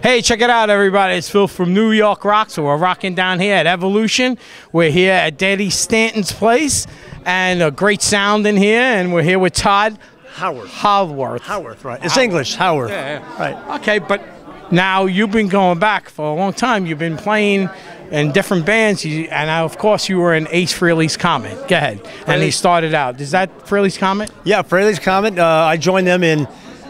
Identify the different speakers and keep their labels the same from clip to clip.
Speaker 1: Hey, check it out, everybody. It's Phil from New York Rocks. We're rocking down here at Evolution. We're here at Daddy Stanton's place, and a great sound in here. And we're here with Tod
Speaker 2: Howarth.
Speaker 1: Howarth,
Speaker 2: Right. It's English, Howarth.
Speaker 1: Yeah.
Speaker 2: Right.
Speaker 1: Okay, but now you've been going back for a long time. You've been playing in different bands, and of course you were in Ace Frehley's Comet. Go ahead. And he started out. Is that Frehley's Comet?
Speaker 2: Yeah, Frehley's Comet. I joined them in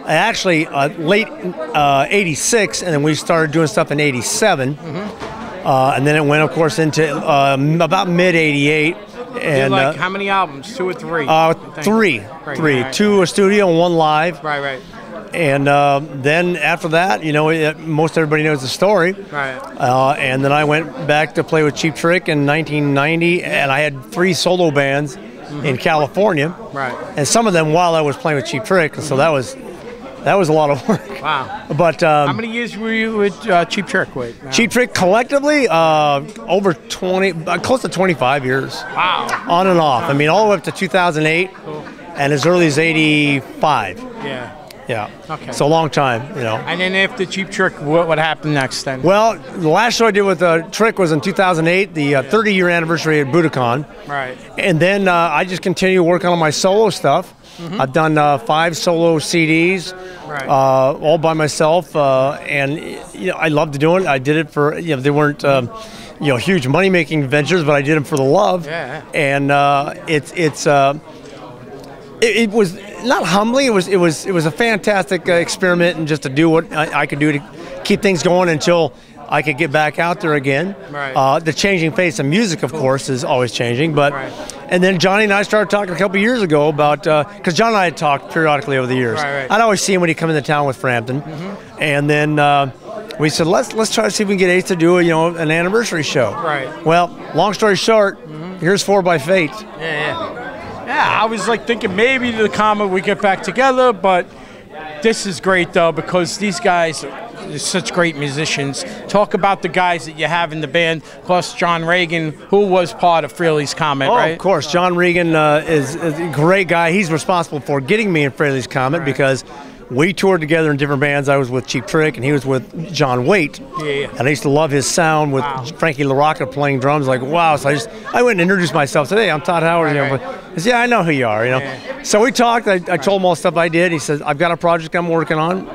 Speaker 2: actually late '86, and then we started doing stuff in '87, and then it went, of course, into about mid '88. And
Speaker 1: like how many albums? 2 or 3?
Speaker 2: Three.
Speaker 1: Right.
Speaker 2: 2 a studio and 1 live.
Speaker 1: Right.
Speaker 2: And then after that, you know, most everybody knows the story.
Speaker 1: Right.
Speaker 2: And then I went back to play with Cheap Trick in 1990, and I had 3 solo bands in California.
Speaker 1: Right.
Speaker 2: And some of them while I was playing with Cheap Trick, so that was a lot of work.
Speaker 1: Wow.
Speaker 2: But
Speaker 1: how many years were you with Cheap Trick with? Now?
Speaker 2: Cheap Trick collectively, over 20, close to 25 years.
Speaker 1: Wow.
Speaker 2: On and off. I mean, all the way up to 2008, and as early as '85. Yeah.
Speaker 1: Okay.
Speaker 2: It's a long time, you know.
Speaker 1: And then after Cheap Trick, what happened next then?
Speaker 2: Well, the last show I did with Trick was in 2008, the 30-year anniversary at Budokan.
Speaker 1: Right.
Speaker 2: And then I just continue working on my solo stuff. I've done 5 solo CDs, all by myself, and you know, I loved doing it. I did it for, you know, they weren't you know, huge money-making ventures, but I did them for the love.
Speaker 1: Yeah.
Speaker 2: And it was not humbling. It was a fantastic experiment, and just to do what I could do to keep things going until I could get back out there again.
Speaker 1: Right.
Speaker 2: The changing face of music, of course, is always changing. But and then Johnny and I started talking a couple years ago about, because John and I had talked periodically over the years.
Speaker 1: Right.
Speaker 2: I'd always see him when he'd come into town with Frampton, and then we said let's try to see if we can get Ace to do an anniversary show.
Speaker 1: Right.
Speaker 2: Well, long story short, here's 4 by Fate.
Speaker 1: Yeah, I was like thinking maybe the Comet we get back together, but this is great though, because these guys are such great musicians. Talk about the guys that you have in the band, plus John Regan, who was part of Frehley's Comet, right?
Speaker 2: Of course. John Regan is a great guy. He's responsible for getting me in Frehley's Comet because we toured together in different bands. I was with Cheap Trick, and he was with John Waite.
Speaker 1: Yeah.
Speaker 2: And I used to love his sound with Frankie LaRocca playing drums. Like, wow. So I went and introduced myself. Said, hey, I'm Tod Howarth. He said, yeah, I know who you are. You know.
Speaker 1: Yeah.
Speaker 2: So we talked. I told him all the stuff I did. He said, I've got a project I'm working on.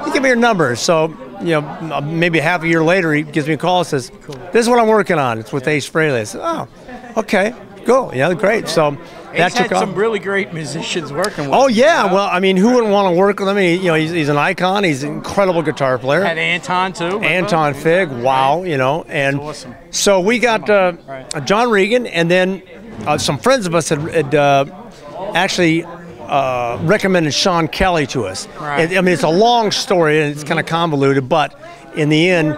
Speaker 2: You give me your number. So, you know, maybe half a year later, he gives me a call and says, this is what I'm working on. It's with Ace Frehley. I said, oh, okay, cool. Yeah, great. So
Speaker 1: Ace had some really great musicians working with him.
Speaker 2: Oh, yeah.
Speaker 1: You know?
Speaker 2: Well, I mean, who wouldn't want to work with him? You know, he's an icon. He's an incredible guitar player.
Speaker 1: Had Anton, too. Remember?
Speaker 2: Anton Fig, wow, you know. And
Speaker 1: that's awesome.
Speaker 2: So we got John Regan, and then some friends of us had actually recommended Sean Kelly to us.
Speaker 1: Right.
Speaker 2: I mean, it's a long story, and it's kind of convoluted, but in the end,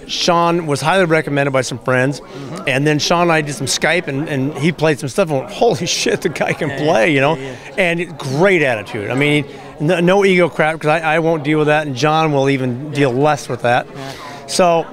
Speaker 2: Sean was highly recommended by some friends, and then Sean and I did some Skype, and he played some stuff, and went, holy shit, the guy can play, you know, and great attitude. I mean, no ego crap, because I won't deal with that, and John will even deal less with that. So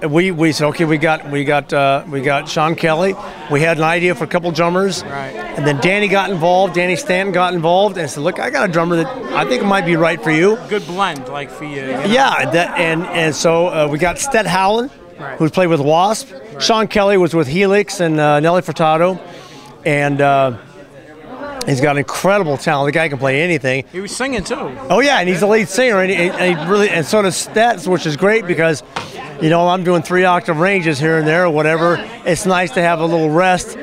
Speaker 2: we said, okay, we got Sean Kelly. We had an idea for a couple drummers, and then Danny got involved. Danny Stanton got involved, and said, look, I got a drummer that I think might be right for you.
Speaker 1: Good blend, like for you.
Speaker 2: Yeah, and so we got Stet Howland, who's played with Wasp. Sean Kelly was with Helix and Nelly Furtado, and he's got incredible talent. The guy can play anything.
Speaker 1: He was singing too.
Speaker 2: Oh yeah, and he's the lead singer, and he really, and so does Stet, which is great because, you know, I'm doing 3-octave ranges here and there or whatever. It's nice to have a little rest.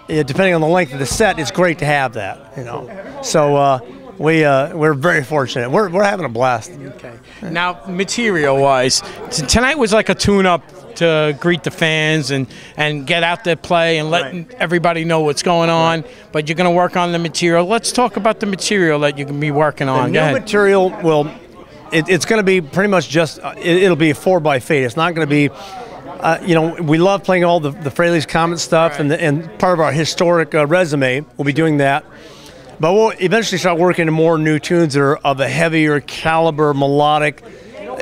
Speaker 2: Depending on the length of the set, it's great to have that, you know. So we're very fortunate. We're having a blast.
Speaker 1: Okay. Now, material-wise, tonight was like a tune-up to greet the fans and get out there, play, and letting everybody know what's going on. But you're going to work on the material. Let's talk about the material that you can be working on.
Speaker 2: The new material will. It's going to be pretty much just. It'll be a 4 by Fate. It's not going to be. You know, we love playing all the Frehley's Comet stuff, and part of our historic resume. We'll be doing that. But we'll eventually start working on more new tunes that are of a heavier caliber, melodic.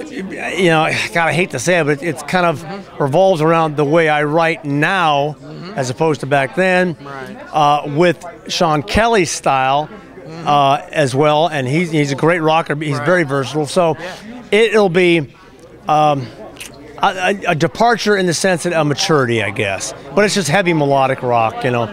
Speaker 2: You know, God, I hate to say it, but it's kind of revolves around the way I write now, as opposed to back then, with Sean Kelly's style. as well, and he's a great rocker. He's very versatile. So it'll be a departure in the sense of a maturity, I guess. But it's just heavy melodic rock, you know.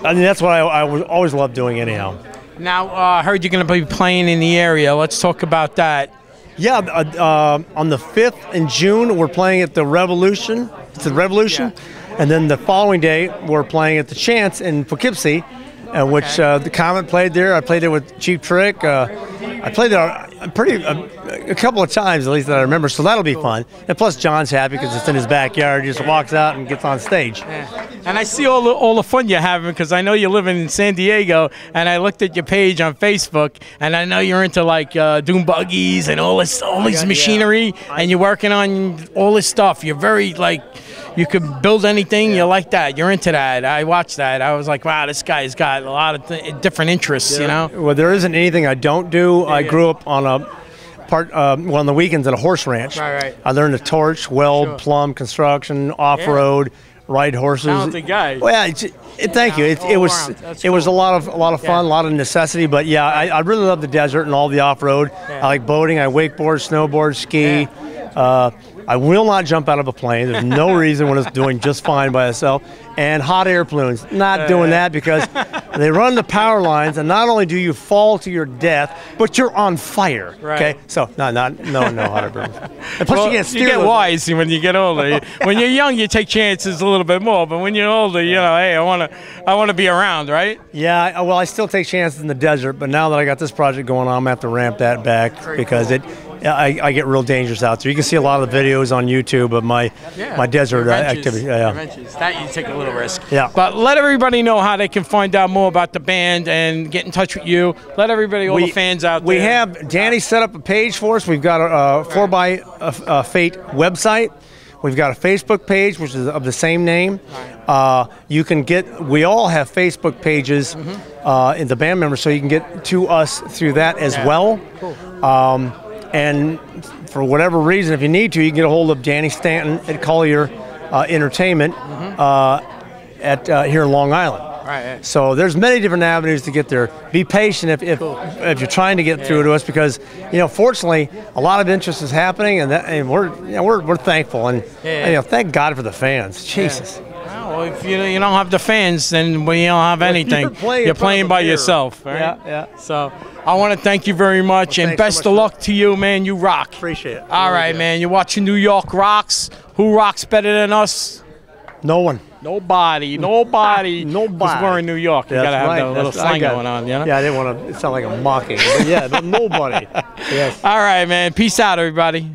Speaker 2: I mean, that's what I always loved doing anyhow.
Speaker 1: Now, I heard you're going to be playing in the area. Let's talk about that.
Speaker 2: Yeah, on the 5th in June, we're playing at the Revolution. It's the Revolution. Yeah. And then the following day, we're playing at the Chance in Poughkeepsie, which the Comet played there. I played there with Cheap Trick. I played there a couple of times, at least that I remember, so that'll be fun. And plus, John's happy because it's in his backyard. He just walks out and gets on stage.
Speaker 1: Yeah. And I see all the fun you're having because I know you're living in San Diego, and I looked at your page on Facebook, and I know you're into like doom buggies and all this machinery, and you're working on all this stuff. You're very like, you could build anything. You like that. You're into that. I watched that. I was like, wow, this guy's got a lot of different interests. You know.
Speaker 2: Well, there isn't anything I don't do. I grew up on on the weekends at a horse ranch.
Speaker 1: Right.
Speaker 2: I learned to torch, weld, plumb, construction, off-road, ride horses.
Speaker 1: Talented guy.
Speaker 2: Well, yeah, thank you. It was a lot of fun, a lot of necessity. But yeah, I really love the desert and all the off-road. I like boating. I wakeboard, snowboard, ski. I will not jump out of a plane. There's no reason when it's doing just fine by itself. And hot air balloons, not doing that because they run the power lines, and not only do you fall to your death, but you're on fire.
Speaker 1: Right.
Speaker 2: Okay, so no hot air balloons. And plus,
Speaker 1: you get wise when you get older. When you're young, you take chances a little bit more, but when you're older, you know, hey, I want to be around, right?
Speaker 2: Yeah, well, I still take chances in the desert, but now that I got this project going on, I'm gonna have to ramp that back because I get real dangerous out there. You can see a lot of the videos on YouTube of my desert activity.
Speaker 1: That you take a little risk.
Speaker 2: Yeah.
Speaker 1: But let everybody know how they can find out more about the band and get in touch with you. Let everybody, all the fans out there.
Speaker 2: We have Danny set up a page for us. We've got a 4x Fate website. We've got a Facebook page, which is of the same name. You can we all have Facebook pages in the band members, so you can get to us through that as well.
Speaker 1: Cool.
Speaker 2: And for whatever reason, if you need to, you can get a hold of Danny Stanton at Collier Entertainment here in Long Island.
Speaker 1: Right.
Speaker 2: So there's many different avenues to get there. Be patient if you're trying to get through to us because, you know, fortunately, a lot of interest is happening, and we're thankful, and you know, thank God for the fans. Jesus.
Speaker 1: Well, if you don't have the fans, then we don't have anything. You're playing by yourself, right?
Speaker 2: Yeah.
Speaker 1: So I want to thank you very much, and best of luck to you, man. You rock.
Speaker 2: Appreciate it.
Speaker 1: All right, man. You're watching New York Rocks. Who rocks better than us?
Speaker 2: No one.
Speaker 1: Nobody. Because we're in New York. You got to have that little slang going on, you know?
Speaker 2: Yeah, I didn't want to sound like I'm mocking. But nobody. Yes.
Speaker 1: All right, man. Peace out, everybody.